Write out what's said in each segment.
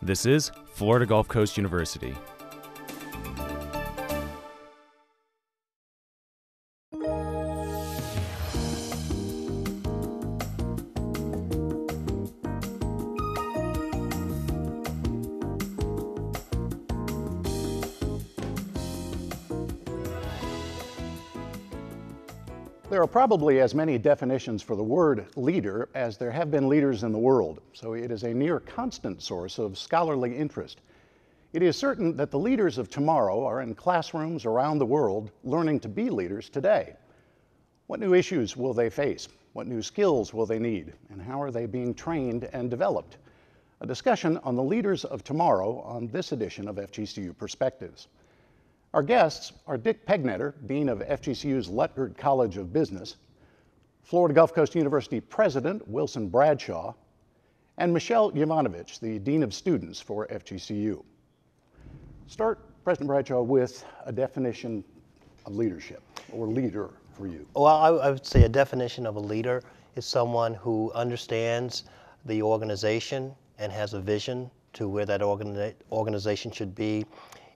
This is Florida Gulf Coast University. There are probably as many definitions for the word leader as there have been leaders in the world, so it is a near constant source of scholarly interest. It is certain that the leaders of tomorrow are in classrooms around the world learning to be leaders today. What new issues will they face? What new skills will they need? And how are they being trained and developed? A discussion on the leaders of tomorrow on this edition of FGCU Perspectives. Our guests are Dick Pegnetter, Dean of FGCU's Lutgert College of Business, Florida Gulf Coast University President Wilson Bradshaw, and Michele Yovanovich, the Dean of Students for FGCU. Start, President Bradshaw, with a definition of leadership, or leader for you. Well, I would say a definition of a leader is someone who understands the organization and has a vision to where that organization should be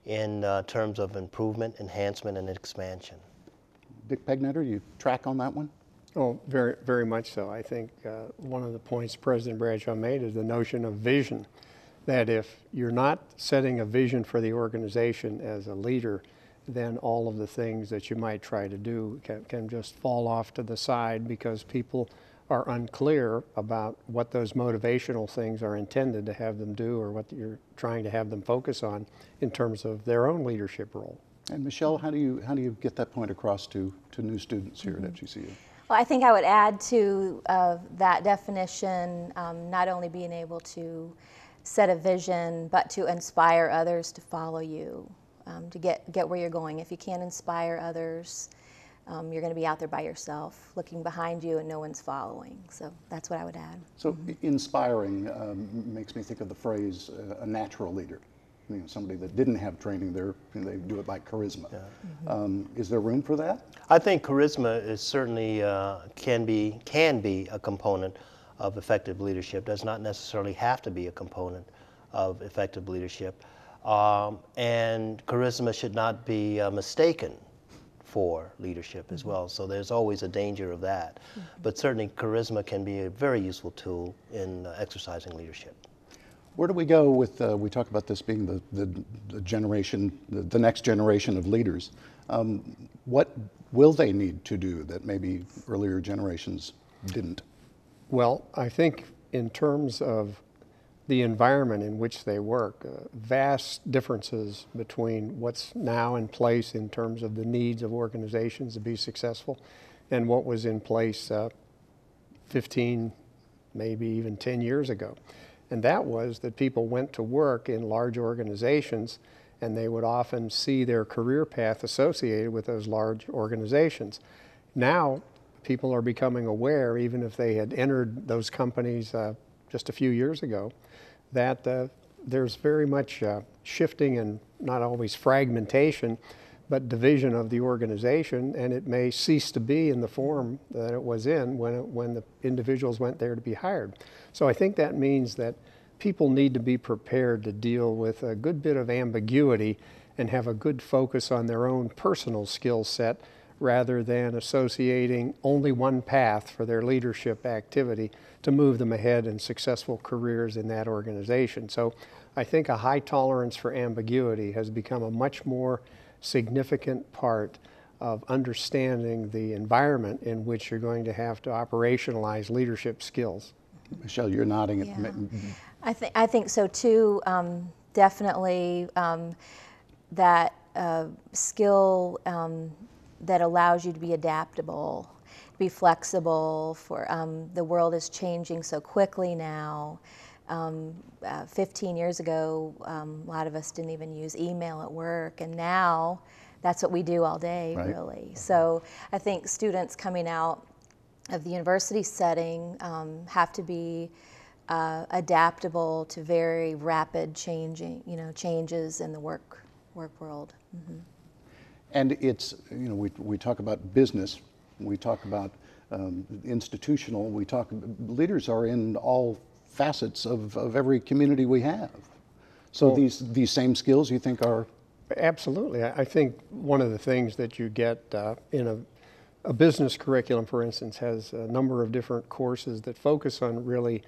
in terms of improvement, enhancement, and expansion. Dick Pegnetter, you track on that one? Oh, very, very much so. I think one of the points President Bradshaw made is the notion of vision, that if you're not setting a vision for the organization as a leader, then all of the things that you might try to do can just fall off to the side because people are unclear about what those motivational things are intended to have them do or what you're trying to have them focus on in terms of their own leadership role. And Michele, how do you get that point across to new students here at FGCU? Well, I think I would add to that definition not only being able to set a vision, but to inspire others to follow you, to get where you're going. If you can't inspire others, you're going to be out there by yourself, looking behind you and no one's following. So that's what I would add. So inspiring makes me think of the phrase a natural leader. You know, somebody that didn't have training there, they do it by charisma. Yeah. Is there room for that? I think charisma is certainly can be a component of effective leadership. Does not necessarily have to be a component of effective leadership. And charisma should not be mistaken for leadership as well. So there's always a danger of that. But certainly charisma can be a very useful tool in exercising leadership. Where do we go with, we talk about this being the generation, the next generation of leaders. What will they need to do that maybe earlier generations didn't? Well, I think in terms of the environment in which they work, vast differences between what's now in place in terms of the needs of organizations to be successful and what was in place 15, maybe even 10 years ago. And that was that people went to work in large organizations and they would often see their career path associated with those large organizations. Now, people are becoming aware, even if they had entered those companies just a few years ago, that there's very much shifting and not always fragmentation, but division of the organization, and it may cease to be in the form that it was in when the individuals went there to be hired. So I think that means that people need to be prepared to deal with a good bit of ambiguity and have a good focus on their own personal skill set rather than associating only one path for their leadership activity to move them ahead in successful careers in that organization. So I think a high tolerance for ambiguity has become a much more significant part of understanding the environment in which you're going to have to operationalize leadership skills. Michele, you're nodding. Yeah. I think so too. Definitely that skill that allows you to be adaptable, be flexible. For the world is changing so quickly now. 15 years ago, a lot of us didn't even use email at work, and now that's what we do all day, right? Really. So I think students coming out of the university setting have to be adaptable to very rapid changes in the work world. Mm-hmm. And it's, we talk about business, we talk about institutional, leaders are in all facets of every community we have. So these same skills you think are? Absolutely. I think one of the things that you get in a business curriculum, for instance, has a number of different courses that focus on really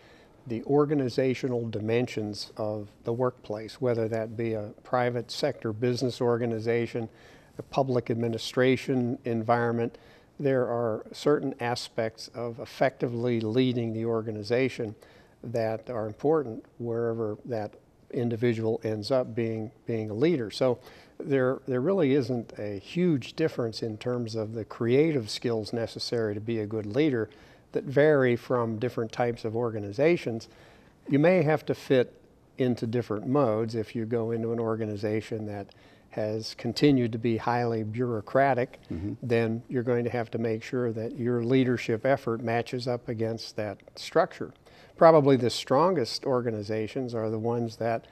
the organizational dimensions of the workplace, whether that be a private sector business organization, a public administration environment. There are certain aspects of effectively leading the organization that are important wherever that individual ends up being a leader. So there really isn't a huge difference in terms of the creative skills necessary to be a good leader that vary from different types of organizations. You may have to fit into different modes. If you go into an organization that has continued to be highly bureaucratic, then you're going to have to make sure that your leadership effort matches up against that structure. Probably the strongest organizations are the ones that,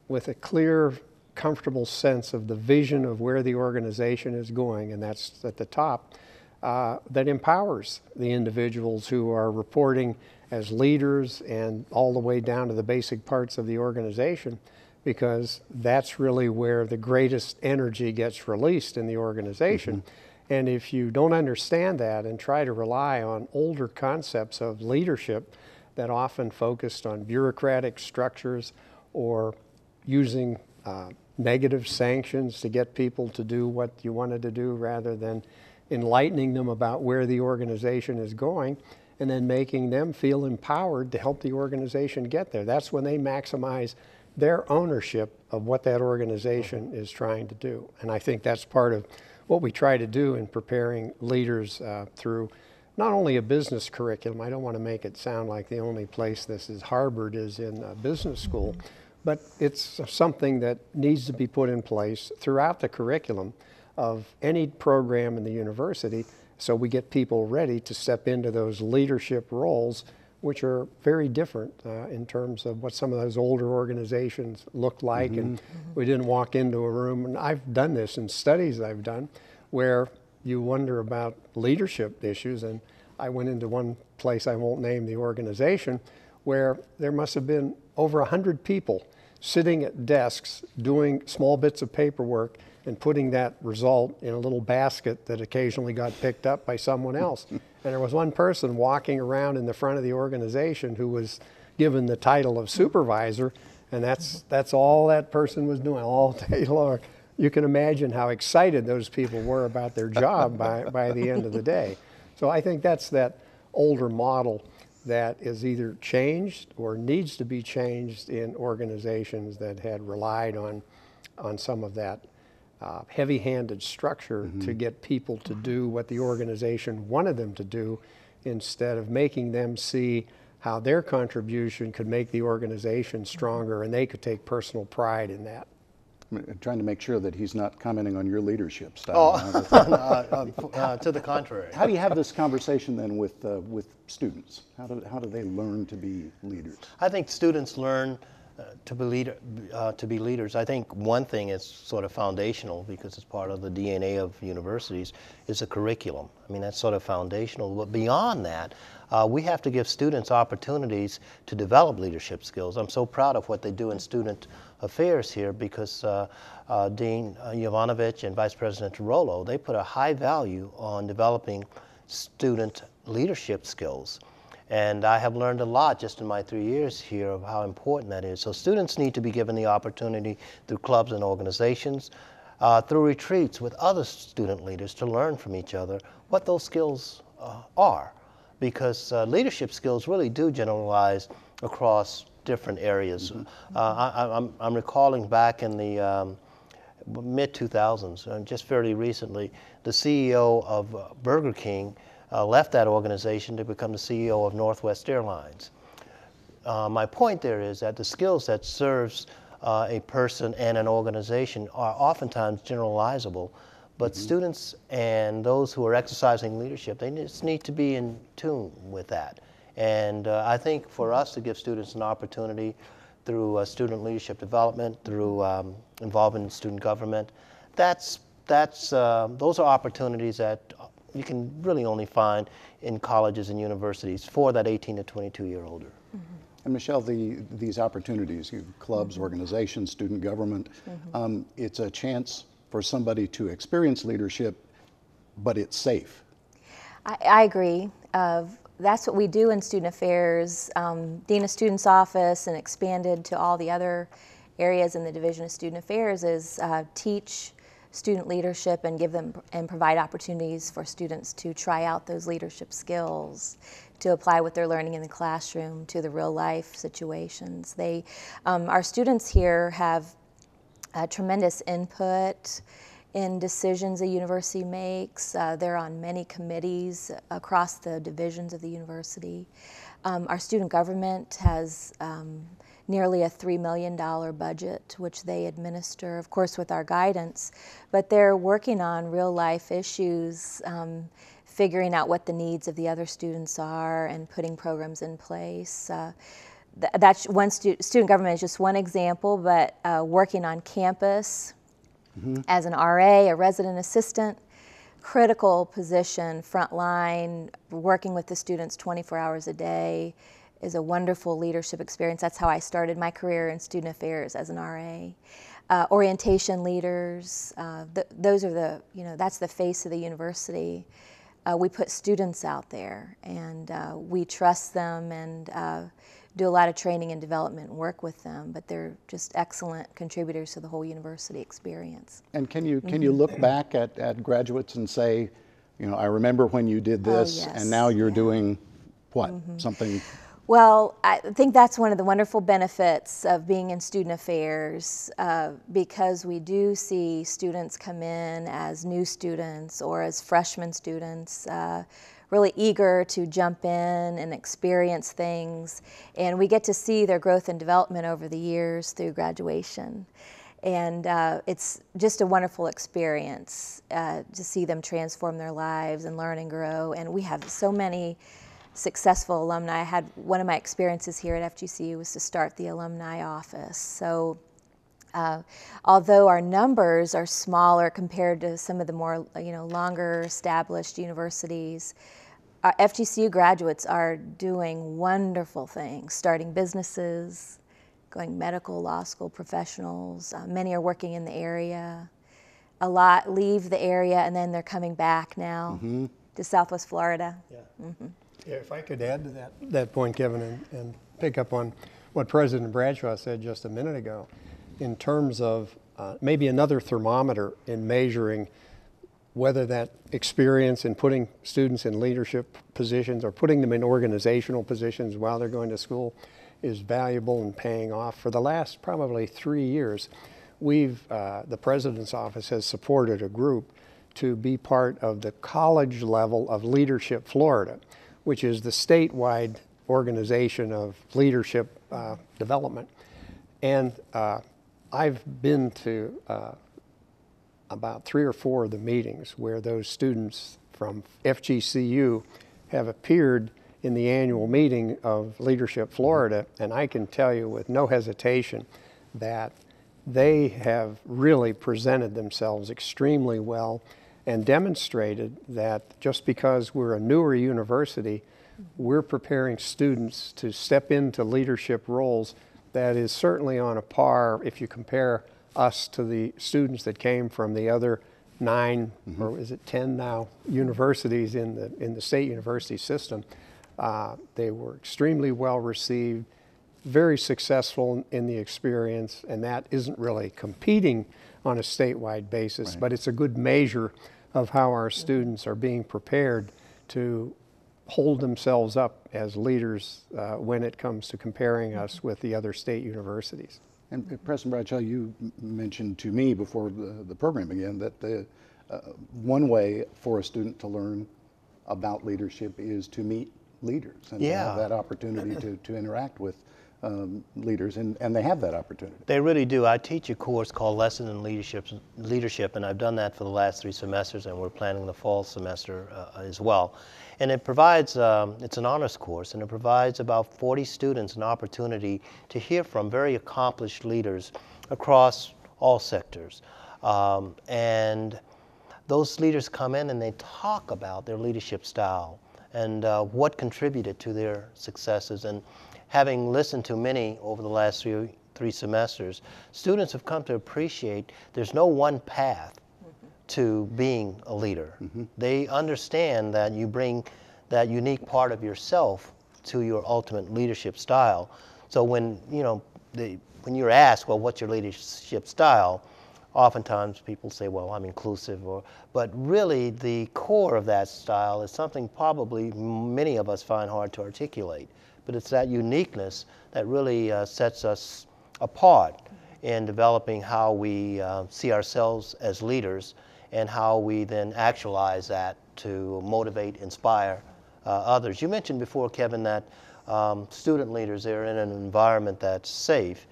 with a clear, comfortable sense of the vision of where the organization is going, and that's at the top, that empowers the individuals who are reporting as leaders and all the way down to the basic parts of the organization, because that's really where the greatest energy gets released in the organization. And if you don't understand that and try to rely on older concepts of leadership that often focused on bureaucratic structures or using negative sanctions to get people to do what you wanted to do rather than enlightening them about where the organization is going and then making them feel empowered to help the organization get there. That's when they maximize their ownership of what that organization is trying to do. And I think that's part of what we try to do in preparing leaders through not only a business curriculum. I don't want to make it sound like the only place this is harbored is in business school, but it's something that needs to be put in place throughout the curriculum of any program in the university, so we get people ready to step into those leadership roles, which are very different in terms of what some of those older organizations looked like. And we didn't walk into a room, and I've done this in studies I've done, where you wonder about leadership issues. And I went into one place, I won't name the organization, where there must have been over 100 people sitting at desks doing small bits of paperwork and putting that result in a little basket that occasionally got picked up by someone else. And there was one person walking around in the front of the organization who was given the title of supervisor, and that's all that person was doing all day long. You can imagine how excited those people were about their job by the end of the day. So I think that's that older model that is either changed or needs to be changed in organizations that had relied on some of that heavy-handed structure to get people to do what the organization wanted them to do, instead of making them see how their contribution could make the organization stronger and they could take personal pride in that. I'm trying to make sure that he's not commenting on your leadership style. To the contrary. How do you have this conversation then with students? How do they learn to be leaders? I think students learn to be leaders. I think one thing is sort of foundational, because it's part of the DNA of universities, is a curriculum. I mean, that's sort of foundational. But beyond that, we have to give students opportunities to develop leadership skills. I'm so proud of what they do in student affairs here, because Dean Yovanovich and Vice President Tarolo, they put a high value on developing student leadership skills. And I have learned a lot just in my 3 years here of how important that is. So students need to be given the opportunity through clubs and organizations, through retreats with other student leaders, to learn from each other what those skills are. Because leadership skills really do generalize across different areas. I'm recalling back in the mid-2000s, just fairly recently, the CEO of Burger King left that organization to become the CEO of Northwest Airlines. My point there is that the skills that serves a person and an organization are oftentimes generalizable, but students and those who are exercising leadership, they just need to be in tune with that. And I think for us to give students an opportunity through student leadership development, through involvement in student government, those are opportunities that you can really only find in colleges and universities for that 18 to 22-year-older. And Michele, these opportunities, clubs, organizations, student government, it's a chance for somebody to experience leadership, but it's safe. I agree. That's what we do in student affairs. Dean of Students Office and expanded to all the other areas in the Division of Student Affairs is teach student leadership and give them and provide opportunities for students to try out those leadership skills, to apply what they're learning in the classroom to the real life situations. Our students here have tremendous input in decisions a university makes. They're on many committees across the divisions of the university. Our student government has nearly a $3 million budget, which they administer, of course, with our guidance, but they're working on real life issues, figuring out what the needs of the other students are and putting programs in place. That's one student government is just one example, but working on campus as an RA, a resident assistant, critical position, frontline, working with the students 24 hours a day is a wonderful leadership experience. That's how I started my career in student affairs as an RA. Orientation leaders, those are that's the face of the university. We put students out there and we trust them and do a lot of training and development and work with them, but they're just excellent contributors to the whole university experience. And can you look back at graduates and say, I remember when you did this, yes. and now you're doing what? Something. Well, I think that's one of the wonderful benefits of being in student affairs, because we do see students come in as new students or as freshman students, really eager to jump in and experience things, and we get to see their growth and development over the years through graduation. And it's just a wonderful experience to see them transform their lives and learn and grow, and we have so many successful alumni. One of my experiences here at FGCU was to start the alumni office. So although our numbers are smaller compared to some of the more longer established universities, our FGCU graduates are doing wonderful things, starting businesses, going medical, law school professionals. Many are working in the area. A lot leave the area and then they're coming back now to Southwest Florida. Yeah. Yeah, if I could add to that point, Kevin, and pick up on what President Bradshaw said just a minute ago, in terms of maybe another thermometer in measuring whether that experience in putting students in leadership positions or putting them in organizational positions while they're going to school is valuable and paying off. For the last probably 3 years, the President's Office has supported a group to be part of the college level of Leadership Florida, which is the statewide organization of leadership development. And I've been to about 3 or 4 of the meetings where those students from FGCU have appeared in the annual meeting of Leadership Florida, and I can tell you with no hesitation that they have really presented themselves extremely well and demonstrated that just because we're a newer university, we're preparing students to step into leadership roles that is certainly on a par if you compare us to the students that came from the other 9, or is it 10 now, universities in the state university system. They were extremely well received, very successful in the experience, and that isn't really competing on a statewide basis, but it's a good measure of how our students are being prepared to hold themselves up as leaders when it comes to comparing us with the other state universities. And President Bradshaw, you mentioned to me before the program began that one way for a student to learn about leadership is to meet leaders and to have that opportunity to interact with leaders, and they have that opportunity. They really do. I teach a course called Lesson in Leadership, and I've done that for the last 3 semesters, and we're planning the fall semester as well. And it provides, it's an honors course, and it provides about 40 students an opportunity to hear from very accomplished leaders across all sectors. And those leaders come in and they talk about their leadership style and what contributed to their successes. And having listened to many over the last three semesters, students have come to appreciate there's no one path to being a leader. They understand that you bring that unique part of yourself to your ultimate leadership style. So when, when you're asked, well, what's your leadership style? Oftentimes people say, well, I'm inclusive, but really the core of that style is something probably many of us find hard to articulate. But it's that uniqueness that really sets us apart in developing how we see ourselves as leaders and how we then actualize that to motivate, inspire others. You mentioned before, Kevin, that student leaders, they're in an environment that's safe.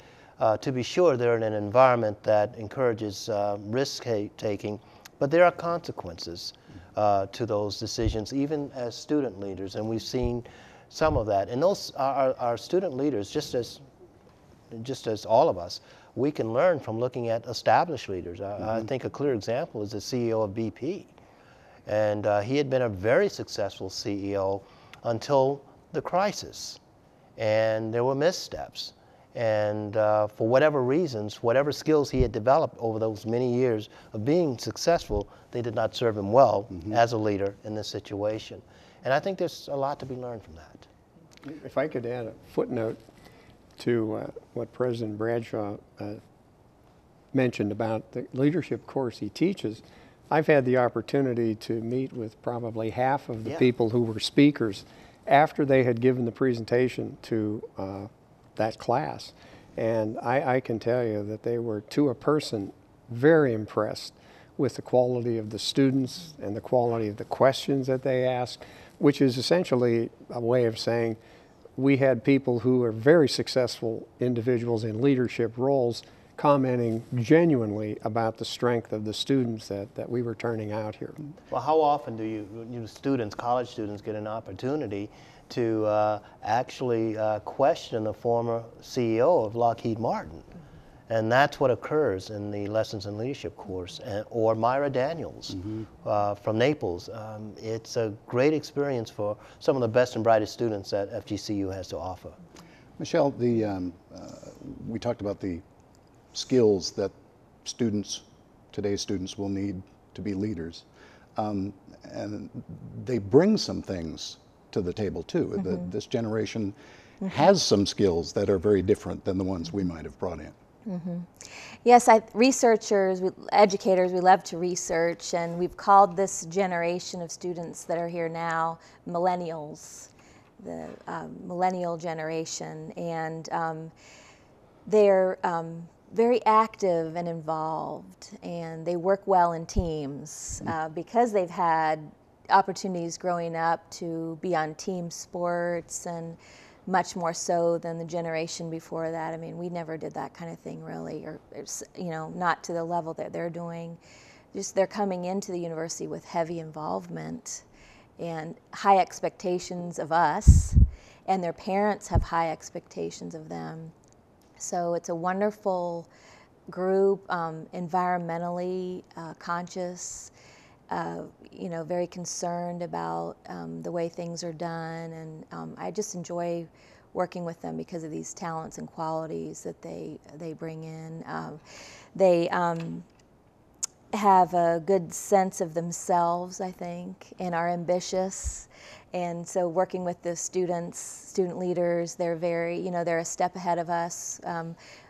To be sure, they're in an environment that encourages risk-taking, but there are consequences to those decisions, even as student leaders, and we've seen some of that. And those are student leaders, just as all of us, we can learn from looking at established leaders. I think a clear example is the CEO of BP. And he had been a very successful CEO until the crisis. And there were missteps. And for whatever reasons, whatever skills he had developed over those many years of being successful, they did not serve him well as a leader in this situation. And I think there's a lot to be learned from that. If I could add a footnote to what President Bradshaw mentioned about the leadership course he teaches, I've had the opportunity to meet with probably half of the people who were speakers after they had given the presentation to that class. And I can tell you that they were, to a person, very impressed with the quality of the students and the quality of the questions that they asked, which is essentially a way of saying we had people who are very successful individuals in leadership roles commenting genuinely about the strength of the students that we were turning out here. Well, how often do you students, college students, get an opportunity to actually question the former CEO of Lockheed Martin? And that's what occurs in the Lessons in Leadership course, or Myra Daniels from Naples. It's a great experience for some of the best and brightest students that FGCU has to offer. Michele, we talked about the skills that today's students will need to be leaders. And they bring some things to the table too. This generation has some skills that are very different than the ones we might have brought in. Yes, researchers, educators, we love to research, and we've called this generation of students that are here now millennials, the millennial generation, and they're very active and involved, and they work well in teams because they've had opportunities growing up to be on team sports, and much more so than the generation before that. I mean, we never did that kind of thing really, or not to the level that they're doing. Just they're coming into the university with heavy involvement and high expectations of us, and their parents have high expectations of them. So it's a wonderful group, environmentally conscious, very concerned about the way things are done, and I just enjoy working with them because of these talents and qualities that they bring in. They have a good sense of themselves, I think, and are ambitious. And so working with the student leaders, they're very, they're a step ahead of us,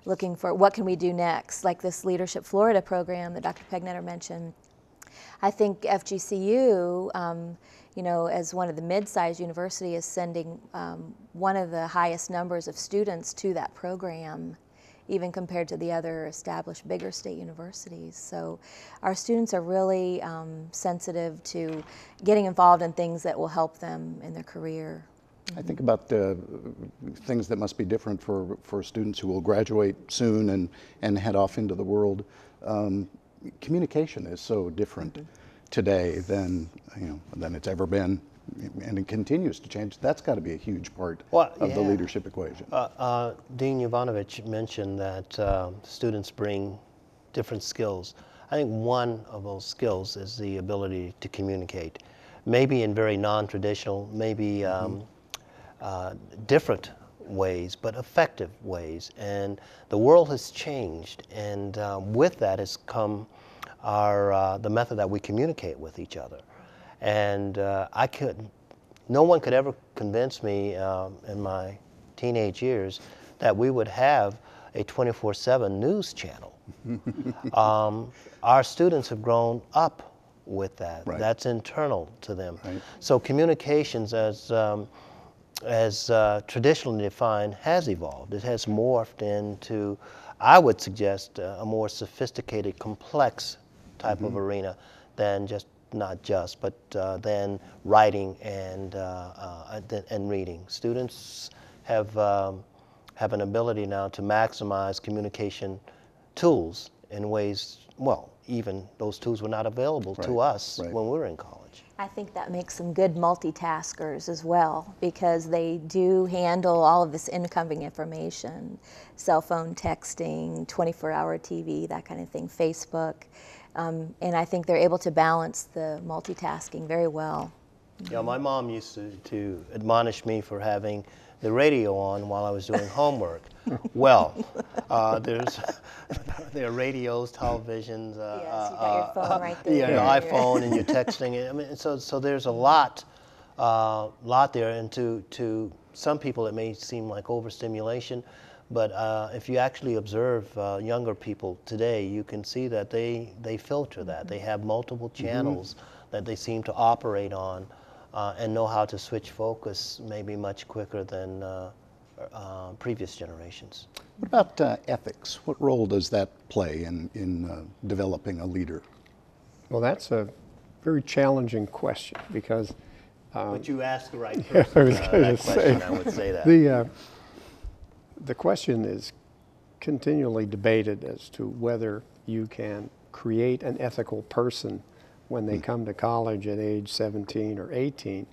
looking for what can we do next, like this Leadership Florida program that Dr. Pegnetter mentioned. I think FGCU, as one of the mid-sized universities, is sending one of the highest numbers of students to that program, even compared to the other established bigger state universities. So our students are really sensitive to getting involved in things that will help them in their career. I think about things that must be different for students who will graduate soon and head off into the world. Communication is so different today than it's ever been, and it continues to change. That's got to be a huge part of the leadership equation. Dean Yovanovich mentioned that students bring different skills. I think one of those skills is the ability to communicate, maybe in very non-traditional, maybe different ways, but effective ways. And the world has changed, and with that has come the method that we communicate with each other. And no one could ever convince me in my teenage years that we would have a 24/7 news channel. Our students have grown up with that. Right. That's internal to them. Right. So communications as traditionally defined has evolved. It has morphed into, I would suggest, a more sophisticated, complex type of arena than than writing and reading. Students have an ability now to maximize communication tools in ways, well, even those tools were not available to us when we were in college. I think that makes them good multitaskers as well, because they do handle all of this incoming information, cell phone texting, 24-hour TV, that kind of thing, Facebook. And I think they're able to balance the multitasking very well. Yeah, my mom used to admonish me for having the radio on while I was doing homework. Well, there are radios, televisions. Yes, you got your phone right there. Yeah, your iPhone, and you're texting it. I mean, so there's a lot there, and to some people it may seem like overstimulation, but if you actually observe younger people today, you can see that they filter that. They have multiple channels that they seem to operate on. And know how to switch focus maybe much quicker than previous generations. What about ethics? What role does that play in developing a leader? Well, that's a very challenging question, because But you asked the right yeah, person. I was going to say, I would say that. The question is continually debated as to whether you can create an ethical person when they come to college at age 17 or 18,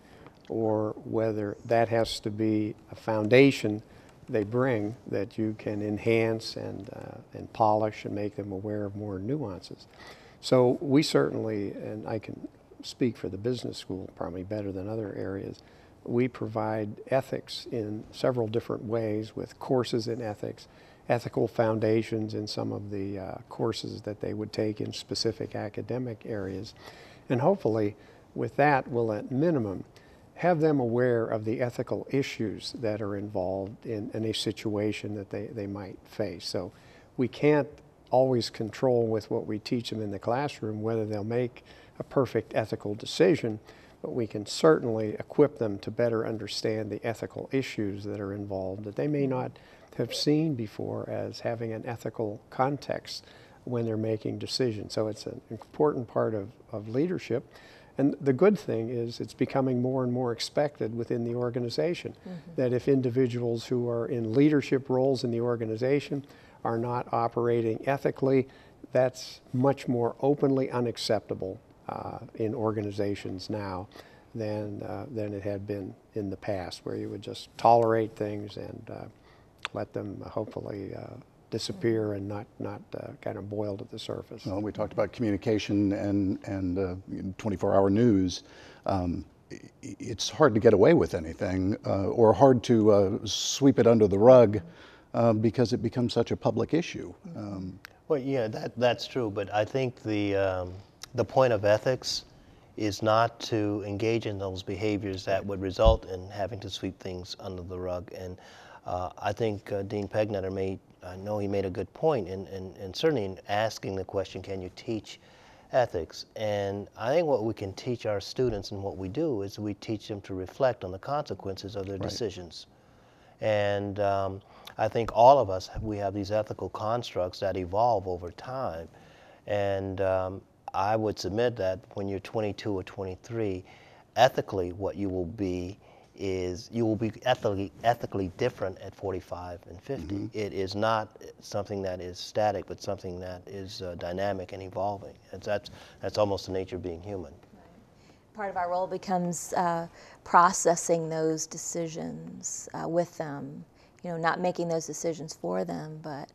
or whether that has to be a foundation they bring that you can enhance and polish and make them aware of more nuances. So we certainly, and I can speak for the business school probably better than other areas, we provide ethics in several different ways with courses in ethics, ethical foundations in some of the courses that they would take in specific academic areas. And hopefully with that we'll at minimum have them aware of the ethical issues that are involved in a situation that they might face. So we can't always control with what we teach them in the classroom whether they'll make a perfect ethical decision, but we can certainly equip them to better understand the ethical issues that are involved that they may not have seen before as having an ethical context when they're making decisions. So it's an important part of leadership. And the good thing is it's becoming more and more expected within the organization that if individuals who are in leadership roles in the organization are not operating ethically, that's much more openly unacceptable in organizations now than it had been in the past, where you would just tolerate things and let them hopefully disappear and not kind of boil to the surface. Well, we talked about communication and 24-hour news. It's hard to get away with anything or hard to sweep it under the rug because it becomes such a public issue. Well, yeah, that's true, but I think the point of ethics is not to engage in those behaviors that would result in having to sweep things under the rug. And I think Dean Pegnetter I know he made a good point, and certainly in asking the question, can you teach ethics? And I think what we can teach our students and what we do is we teach them to reflect on the consequences of their decisions. And I think all of us, we have these ethical constructs that evolve over time. And I would submit that when you're 22 or 23, ethically what you will be is you will be ethically different at 45 and 50. It is not something that is static, but something that is dynamic and evolving. And that's almost the nature of being human. Part of our role becomes processing those decisions with them. You know, not making those decisions for them, but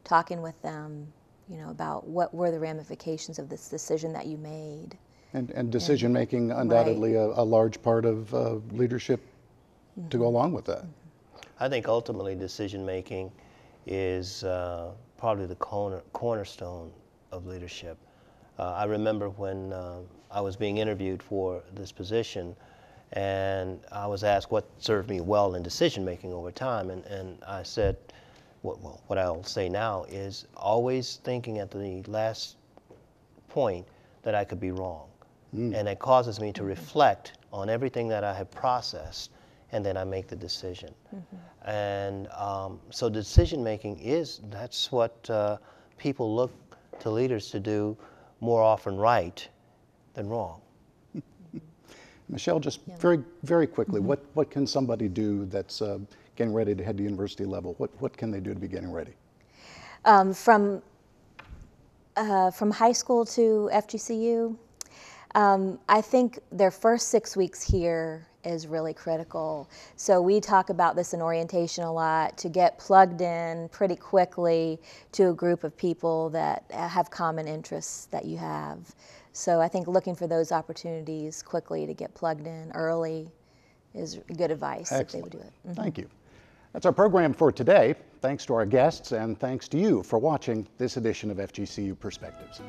talking with them, you know, about what were the ramifications of this decision that you made. And decision making undoubtedly a large part of leadership to go along with that. I think ultimately decision-making is probably the cornerstone of leadership. I remember when I was being interviewed for this position, and I was asked what served me well in decision-making over time, and I said, what I'll say now is always thinking at the last point that I could be wrong. And it causes me to reflect on everything that I have processed, and then I make the decision. And so decision-making that's what people look to leaders to do more often right than wrong. Michele, just very quickly, what can somebody do that's getting ready to head to university level? What can they do to be getting ready? From high school to FGCU, I think their first 6 weeks here is really critical. So we talk about this in orientation a lot, to get plugged in pretty quickly to a group of people that have common interests that you have. So I think looking for those opportunities quickly to get plugged in early is good advice. Excellent. If they would do it. Thank you. That's our program for today. Thanks to our guests, and thanks to you for watching this edition of FGCU Perspectives.